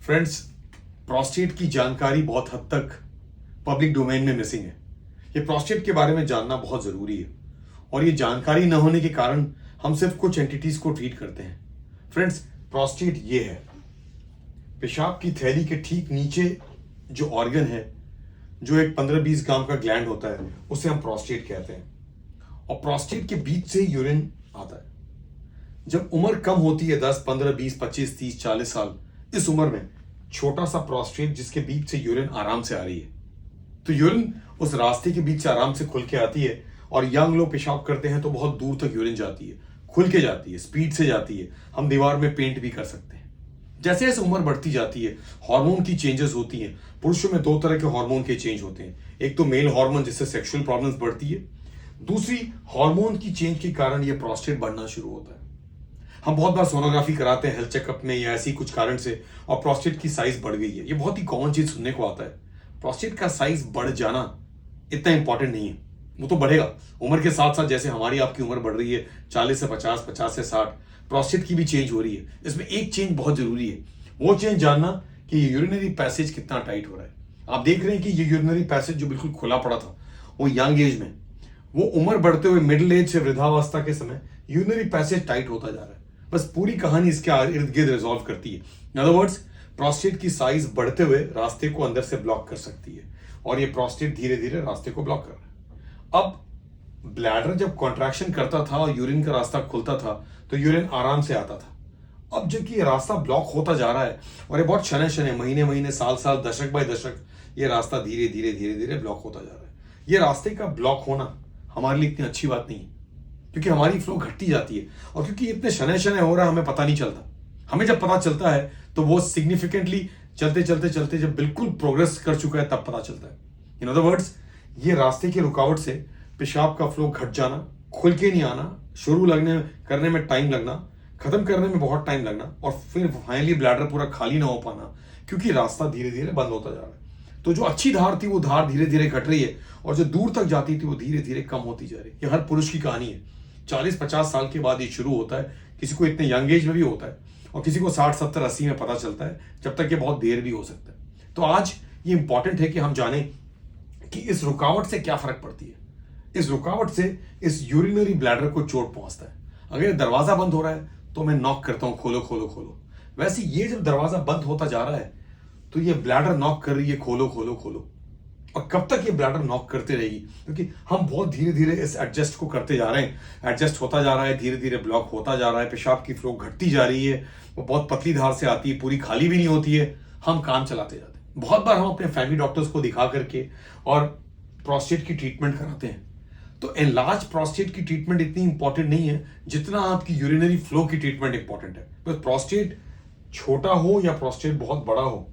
Friends, prostate की जानकारी बहुत हद तक पब्लिक डोमेन में मिसिंग है। ये प्रोस्टेट के बारे में जानना बहुत ज़रूरी है और ये जानकारी न होने के कारण हम सिर्फ कुछ एंटिटीज को ट्रीट करते हैं। फ्रेंड्स, प्रोस्टेट ये है, पेशाब की थैली के ठीक नीचे जो ऑर्गन है, जो एक 15-20 ग्राम का ग्लैंड होता है, उसे हम प्रोस्टेट कहते हैं। और प्रोस्टेट के बीच से यूरिन आता है। जब उम्र कम होती है 10, 15, 20, 25, 30, 40 साल, इस उम्र में छोटा सा प्रोस्टेट जिसके बीच से यूरिन आराम से आ रही है, तो यूरिन उस रास्ते के बीच से आराम से खुल के आती है। और यंग लोग पेशाब करते हैं तो बहुत दूर तक यूरिन जाती है, खुल के जाती है, स्पीड से जाती है। हम दीवार में पेंट भी कर सकते हैं। जैसे जैसे उम्र बढ़ती जाती है, हार्मोन की चेंजेस होती हैं। पुरुषों में 2 तरह के हार्मोन के चेंज होते हैं। एक तो मेल हार्मोन जिससे सेक्सुअल प्रॉब्लम्स बढ़ती है, दूसरी हार्मोन की चेंज के कारण ये प्रोस्टेट बढ़ना शुरू होता है। हम बहुत बार सोनोग्राफी कराते हैं हेल्थ चेकअप में या ऐसी कुछ कारण से, और प्रोस्टेट की साइज बढ़ गई है। ये बहुत ही कॉमन चीज सुनने को आता है। प्रोस्टेट का साइज बढ़ जाना इतना इंपॉर्टेंट नहीं है, वो तो बढ़ेगा उम्र के साथ साथ। जैसे हमारी आपकी उम्र बढ़ रही है 40 से 50, 50 से 60, प्रोस्टेट की भी चेंज हो रही है। इसमें एक चेंज बहुत जरूरी है, वो चेंज जानना कि ये यूरिनरी पैसेज कितना टाइट हो रहा है। आप देख रहे हैं कि ये यूरिनरी पैसेज जो बिल्कुल खुला पड़ा था, वो यंग एज में, वो उम्र बढ़ते हुए मिडिल एज से वृद्धावस्था के समय यूरिनरी पैसेज टाइट होता जा रहा है। बस पूरी कहानी इसके इर्द गिर्द रिजॉल्व करती है। इन अदर वर्ड्स, प्रोस्टेट की साइज बढ़ते हुए रास्ते को अंदर से ब्लॉक कर सकती है, और ये प्रोस्टेट धीरे धीरे रास्ते को ब्लॉक कर रहा है। अब ब्लैडर जब कॉन्ट्रैक्शन करता था और यूरिन का रास्ता खुलता था तो यूरिन आराम से आता था। अब जबकि ये रास्ता ब्लॉक होता जा रहा है, और ये बहुत शनै शनै, महीने महीने, साल साल, दशक बाय दशक, ये रास्ता धीरे धीरे धीरे धीरे ब्लॉक होता जा रहा है। ये रास्ते का ब्लॉक होना हमारे लिए इतनी अच्छी बात नहीं है, क्योंकि हमारी फ्लो घटती जाती है। और क्योंकि इतने शनै शनै हो रहा है, हमें पता नहीं चलता। हमें जब पता चलता है तो वो सिग्निफिकेंटली चलते चलते चलते जब बिल्कुल प्रोग्रेस कर चुका है तब पता चलता है। इन अदर वर्ड्स, ये रास्ते की रुकावट से पेशाब का फ्लो घट जाना, खुल के नहीं आना, शुरू करने में टाइम लगना, खत्म करने में बहुत टाइम लगना, और फिर फाइनली ब्लैडर पूरा खाली ना हो पाना, क्योंकि रास्ता धीरे धीरे बंद होता जा रहा है। तो जो अच्छी धार थी वो धार धीरे धीरे घट रही है, और जो दूर तक जाती थी वो धीरे धीरे कम होती जा रही है। ये हर पुरुष की कहानी है। 40-50 साल के बाद ये शुरू होता है। किसी को इतने यंग एज में भी होता है, और किसी को 60, 70, 80 में पता चलता है। जब तक ये बहुत देर भी हो सकता है। तो आज ये इंपॉर्टेंट है कि हम जाने कि इस रुकावट से क्या फर्क पड़ती है। इस रुकावट से इस यूरिनरी ब्लैडर को चोट पहुंचता है। अगर दरवाजा बंद हो रहा है तो मैं नॉक करता हूं, खोलो खोलो खोलो। वैसे ये जब दरवाजा बंद होता जा रहा है तो ये ब्लैडर नॉक कर रही है, खोलो खोलो खोलो। और कब तक ये ब्लैडर नॉक करते रहेगी, क्योंकि हम बहुत धीरे धीरे इस एडजस्ट को करते जा रहे हैं। एडजस्ट होता जा रहा है, धीरे धीरे ब्लॉक होता जा रहा है, पेशाब की फ्लो घटती जा रही है। वो बहुत पतली धार से आती है, पूरी खाली भी नहीं होती है। हम काम चलाते जाते हैं। बहुत बार हम अपने फैमिली डॉक्टर्स को दिखा करके और प्रोस्टेट की ट्रीटमेंट कराते हैं। तो एनलार्ज प्रोस्टेट की ट्रीटमेंट इतनी इंपॉर्टेंट नहीं है जितना आपकी यूरिनरी फ्लो की ट्रीटमेंट इंपॉर्टेंट है। तो प्रोस्टेट छोटा हो या प्रोस्टेट बहुत बड़ा हो,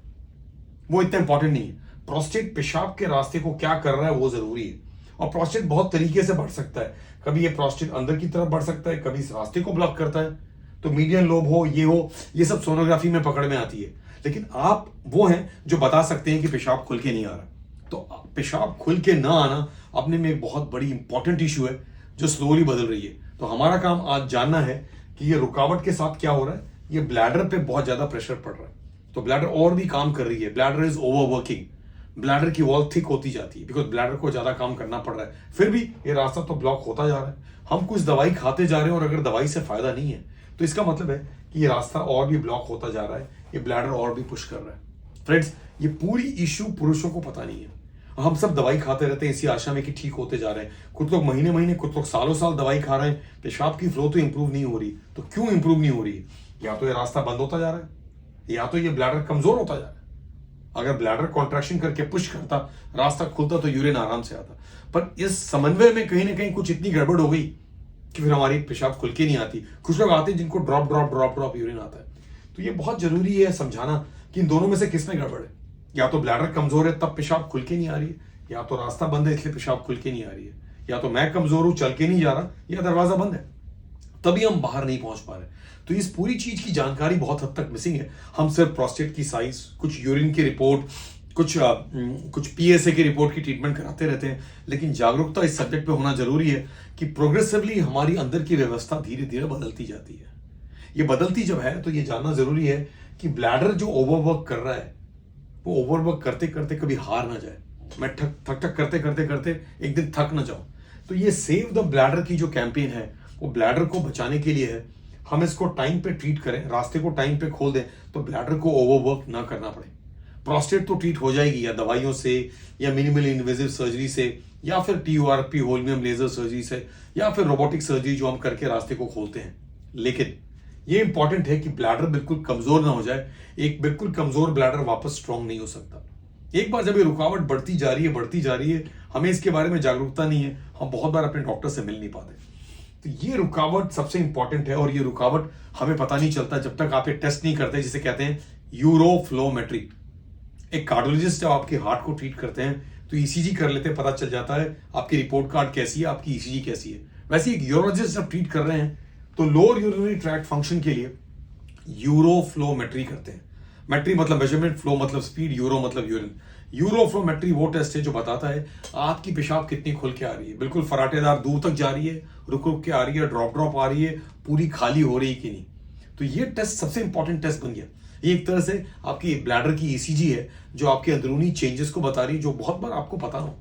वो इतना इंपॉर्टेंट नहीं है। प्रोस्टेट पेशाब के रास्ते को क्या कर रहा है वो जरूरी है। और प्रोस्टेट बहुत तरीके से बढ़ सकता है। कभी ये प्रोस्टेट अंदर की तरफ बढ़ सकता है, कभी इस रास्ते को ब्लॉक करता है। तो मीडियन लोब हो, ये सब सोनोग्राफी में पकड़ में आती है। लेकिन आप वो हैं जो बता सकते हैं कि पेशाब खुल के नहीं आ रहा। तो पेशाब खुल के ना आना अपने में एक बहुत बड़ी इंपॉर्टेंट इशू है जो स्लोली बदल रही है। तो हमारा काम आज जानना है कि ये रुकावट के साथ क्या हो रहा है। ये ब्लैडर पे बहुत ज्यादा प्रेशर पड़ रहा है, तो ब्लैडर और भी काम कर रही है। Bladder is overworking. ब्लैडर की वॉल थिक होती जाती है, बिकॉज ब्लैडर को ज्यादा काम करना पड़ रहा है। फिर भी ये रास्ता तो ब्लॉक होता जा रहा है। हम कुछ दवाई खाते जा रहे हैं, और अगर दवाई से फायदा नहीं है तो इसका मतलब है कि ये रास्ता और भी ब्लॉक होता जा रहा है, ये ब्लैडर और भी पुश कर रहा है। फ्रेंड्स, ये पूरी इश्यू पुरुषों को पता नहीं है। हम सब दवाई खाते रहते हैं इसी आशा में कि ठीक होते जा रहे हैं। कुछ लोग महीने महीने, कुछ लोग सालों साल दवाई खा रहे हैं, पेशाब की फ्लो तो इंप्रूव नहीं हो रही। तो क्यों इंप्रूव नहीं हो रही है? या तो ये रास्ता बंद होता जा रहा है, या तो ये ब्लैडर कमजोर होता जा रहा है। अगर ब्लैडर कॉन्ट्रैक्शन करके पुश करता, रास्ता खुलता, तो यूरिन आराम से आता। पर इस समन्वय में कहीं ना कहीं कुछ इतनी गड़बड़ हो गई कि फिर हमारी पेशाब खुल के नहीं आती। कुछ लोग आते हैं जिनको drop drop drop drop urine आता है। तो ये बहुत जरूरी है समझाना कि इन दोनों में से किसमें गड़बड़ है। या तो ब्लैडर कमजोर है तब पेशाब खुल के नहीं आ रही है, या तो रास्ता बंद है इसलिए पेशाब खुल के नहीं आ रही है, या तो मैं कमजोर हूं, चल के नहीं जा रहा, या दरवाजा बंद है, तभी हम बाहर नहीं पहुंच पा रहे। तो इस पूरी चीज की जानकारी बहुत हद तक मिसिंग है। हम सिर्फ प्रोस्टेट की साइज, कुछ यूरिन की रिपोर्ट, कुछ पीएसए की रिपोर्ट की ट्रीटमेंट कराते रहते हैं। लेकिन जागरूकता इस सब्जेक्ट पे होना जरूरी है कि प्रोग्रेसिवली हमारी अंदर की व्यवस्था धीरे धीरे बदलती जाती है। ये बदलती जब है तो ये जानना जरूरी है कि ब्लैडर जो ओवरवर्क कर रहा है वो ओवरवर्क करते करते कभी हार ना जाए, मैं ठक करते करते करते एक दिन थक ना जाऊं। तो ये सेव द ब्लैडर की जो कैंपेन है वो ब्लैडर को बचाने के लिए है। हम इसको टाइम पे ट्रीट करें, रास्ते को टाइम पे खोल दें तो ब्लैडर को ओवरवर्क ना करना पड़े। प्रोस्टेट तो ट्रीट हो जाएगी या दवाइयों से या मिनिमल इन्वेजिव सर्जरी से या फिर TURP होल्मियम लेजर सर्जरी से या फिर रोबोटिक सर्जरी जो हम करके रास्ते को खोलते हैं। लेकिन ये इंपॉर्टेंट है कि ब्लैडर बिल्कुल कमजोर ना हो जाए। एक बिल्कुल कमजोर ब्लैडर वापस स्ट्रांग नहीं हो सकता। एक बार जब ये रुकावट बढ़ती जा रही है, हमें इसके बारे में जागरूकता नहीं है, हम बहुत बार अपने डॉक्टर से मिल नहीं पाते। तो ये रुकावट सबसे इंपॉर्टेंट है और ये रुकावट हमें पता नहीं चलता जब तक आप ये टेस्ट नहीं करते जिसे कहते हैं यूरोफ्लोमेट्री। एक कार्डियोलॉजिस्ट जब आपके हार्ट को ट्रीट करते हैं तो ECG कर लेते हैं, पता चल जाता है आपकी रिपोर्ट कार्ड कैसी है, आपकी ECG कैसी है। वैसे एक यूरोलॉजिस्ट जब ट्रीट कर रहे हैं तो लोअर यूरिनरी ट्रैक्ट फंक्शन के लिए यूरोफ्लोमेट्री करते हैं। मेट्री मतलब मेजरमेंट, फ्लो मतलब स्पीड, यूरो मतलब यूरिन। यूरोफ्लोमेट्री वो टेस्ट है जो बताता है आपकी पेशाब कितनी खुल के आ रही है, बिल्कुल फराटेदार दूर तक जा रही है, रुक रुक के आ रही है, ड्रॉप आ रही है, पूरी खाली हो रही है कि नहीं। तो ये टेस्ट सबसे इंपॉर्टेंट टेस्ट बन गया। ये एक तरह से आपकी ब्लैडर की ECG है जो आपके अंदरूनी चेंजेस को बता रही है, जो बहुत बार आपको पता हो।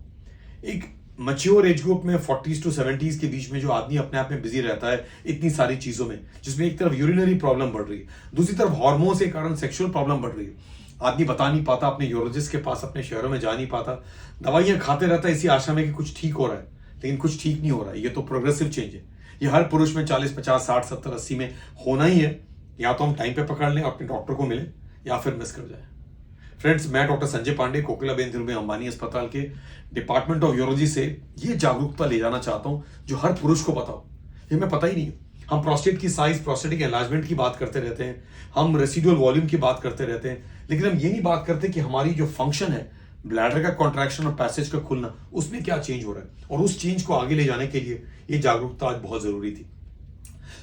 एक मैच्योर एज ग्रुप में 40s to 70s के बीच में जो आदमी अपने आप में बिजी रहता है इतनी सारी चीजों में, जिसमें एक तरफ यूरिनरी प्रॉब्लम बढ़ रही है, दूसरी तरफ हार्मोन के कारण सेक्सुअल प्रॉब्लम बढ़ रही है, आदमी बता नहीं पाता, अपने यूरोलॉजिस्ट के पास अपने शहरों में जा नहीं पाता, दवाइयां खाते रहता है इसी आशा में कि कुछ ठीक हो रहा है, लेकिन कुछ ठीक नहीं हो रहा है। ये तो प्रोग्रेसिव चेंज है। ये हर पुरुष में 40, 50, 60, 70, 80 में होना ही है। या तो हम टाइम पे पकड़ लें, अपने डॉक्टर को मिले, या फिर मिस कर जाए। फ्रेंड्स, मैं डॉक्टर संजय पांडे, कोकिलाबेन धीरूभाई अंबानी अस्पताल के डिपार्टमेंट ऑफ यूरोलॉजी से ये जागरूकता ले जाना चाहता हूं जो हर पुरुष को पता हो। ये मैं पता ही नहीं। हम प्रोस्टेट की साइज, प्रोस्टेटिक एनलार्जमेंट की बात करते रहते हैं, हम रेसिडुअल वॉल्यूम की बात करते रहते हैं, लेकिन हम ये नहीं बात करते कि हमारी जो फंक्शन है, ब्लैडर का कॉन्ट्रैक्शन और पैसेज का खुलना, उसमें क्या चेंज हो रहा है। और उस चेंज को आगे ले जाने के लिए ये जागरूकता आज बहुत जरूरी थी।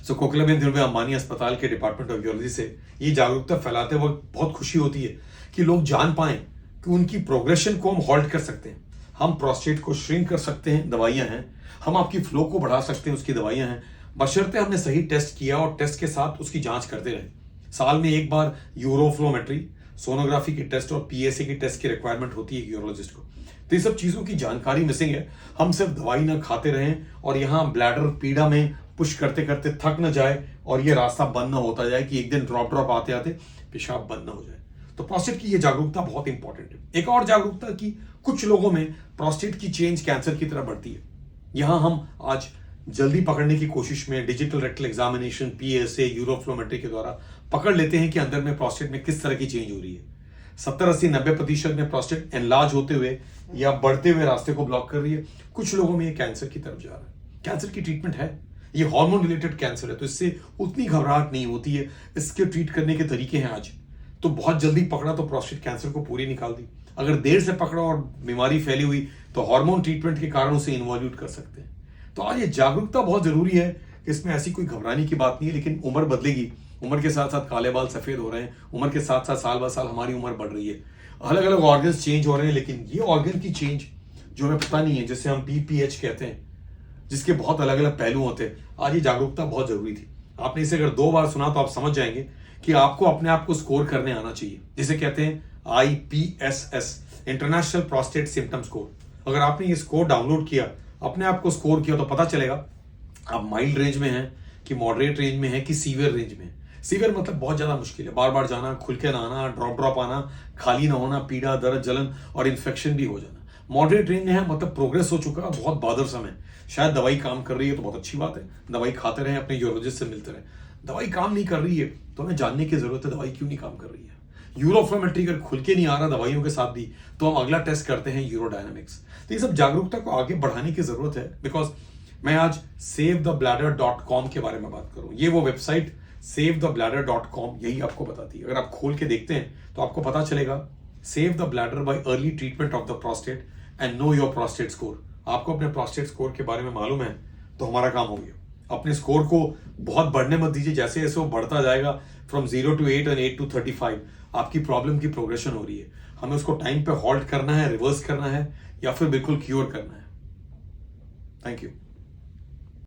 सो कोकिलाबेन धीरूभाई अंबानी अस्पताल के डिपार्टमेंट ऑफ यूरोलॉजी से ये जागरूकता फैलाते वक्त बहुत खुशी होती है कि लोग जान पाएं कि उनकी प्रोग्रेशन को हम हॉल्ट कर सकते हैं, हम प्रोस्टेट को श्रिंक कर सकते हैं, दवाइयां हैं, हम आपकी फ्लो को बढ़ा सकते हैं, उसकी दवाइयां हैं, बशर्ते हमने सही टेस्ट किया और टेस्ट के साथ उसकी जांच करते रहे। साल में एक बार यूरोफ्लोमेट्री, सोनोग्राफी की टेस्ट और PSA की टेस्ट की रिक्वायरमेंट होती है यूरोलॉजिस्ट को। तो ये सब चीजों की जानकारी मिसिंग है। हम सिर्फ दवाई ना खाते रहें और यहाँ ब्लैडर पीड़ा में पुश करते करते थक न जाए और ये रास्ता बंद ना होता जाए कि एक दिन ड्रॉप आते आते पेशाब बंद ना हो जाए। तो प्रोस्टेट की ये जागरूकता बहुत इंपॉर्टेंट है। एक और जागरूकता की कुछ लोगों में प्रोस्टेट की चेंज कैंसर की तरह बढ़ती है। यहां हम आज जल्दी पकड़ने की कोशिश में digital rectal examination, PSA, uroflowmetry के द्वारा पकड़ लेते हैं कि अंदर में प्रोस्टेट में किस तरह की चेंज हो रही है। 70, 80, 90% में प्रोस्टेट एनलार्ज होते हुए या बढ़ते हुए रास्ते को ब्लॉक कर रही है। कुछ लोगों में ये कैंसर की तरफ जा रहा है। कैंसर की ट्रीटमेंट है, ये हार्मोन रिलेटेड कैंसर है, तो इससे उतनी घबराहट नहीं होती है। इसके ट्रीट करने के तरीके हैं आज। तो बहुत जल्दी पकड़ा तो प्रोस्टेट कैंसर को पूरी निकाल दी, अगर देर से पकड़ा और बीमारी फैली हुई तो हार्मोन ट्रीटमेंट के कारण उसे इन्वॉल्यूट कर सकते हैं। तो आज ये जागरूकता बहुत जरूरी है कि इसमें ऐसी कोई घबराने की बात नहीं है। लेकिन उम्र बदलेगी, उम्र के साथ साथ काले बाल सफेद हो रहे हैं, उम्र के साथ साथ साल ब साल हमारी उम्र बढ़ रही है, अलग अलग ऑर्गन्स चेंज हो रहे हैं, लेकिन ये ऑर्गन की चेंज जो हमें पता नहीं है, जिसे हम PPH कहते हैं, जिसके बहुत अलग अलग पहलू होते हैं, आज ये जागरूकता बहुत जरूरी थी। आपने इसे अगर 2 बार सुना तो आप समझ जाएंगे कि आपको अपने आप को स्कोर करने आना चाहिए, जिसे कहते हैं IPSS, international prostate symptom score. अगर आपने ये स्कोर डाउनलोड किया, अपने आप को स्कोर किया, तो पता चलेगा आप माइल्ड रेंज में हैं कि मॉडरेट रेंज में है कि सीवियर रेंज में। सीवियर मतलब बहुत ज्यादा मुश्किल है, बार बार जाना, खुल के ना आना, ड्रॉप आना, खाली ना होना, पीड़ा, दर्द, जलन और इन्फेक्शन भी हो जाना। मॉडरेट रेंज में है मतलब प्रोग्रेस हो चुका, बहुत बादरसम है, शायद दवाई काम कर रही है तो बहुत अच्छी बात है, दवाई खाते रहें, अपने यूरोलॉजिस्ट से मिलते रहें। दवाई काम नहीं कर रही है तो हमें जानने की जरूरत है दवाई क्यों नहीं काम कर रही है। यूरोफ्लोमेट्री अगर खुल के नहीं आ रहा दवाइयों के साथ भी, तो हम अगला टेस्ट करते हैं यूरोडायनामिक्स। तो ये सब जागरूकता को आगे बढ़ाने की जरूरत है। बिकॉज मैं आज savethebladder.com के बारे में बात करूं, ये वो वेबसाइट savethebladder.com यही आपको बताती है। अगर आप खोल के देखते हैं तो आपको पता चलेगा save the bladder bye early treatment of the prostate and know your prostate score. आपको अपने प्रोस्टेट स्कोर के बारे में मालूम है तो हमारा काम हो गया। अपने स्कोर को बहुत बढ़ने मत दीजिए, जैसे जैसे वो बढ़ता जाएगा फ्रॉम 0 to 8 and 8 to 35 आपकी प्रॉब्लम की प्रोग्रेशन हो रही है। हमें उसको टाइम पे हॉल्ट करना है, रिवर्स करना है या फिर बिल्कुल क्योर करना है। Thank you.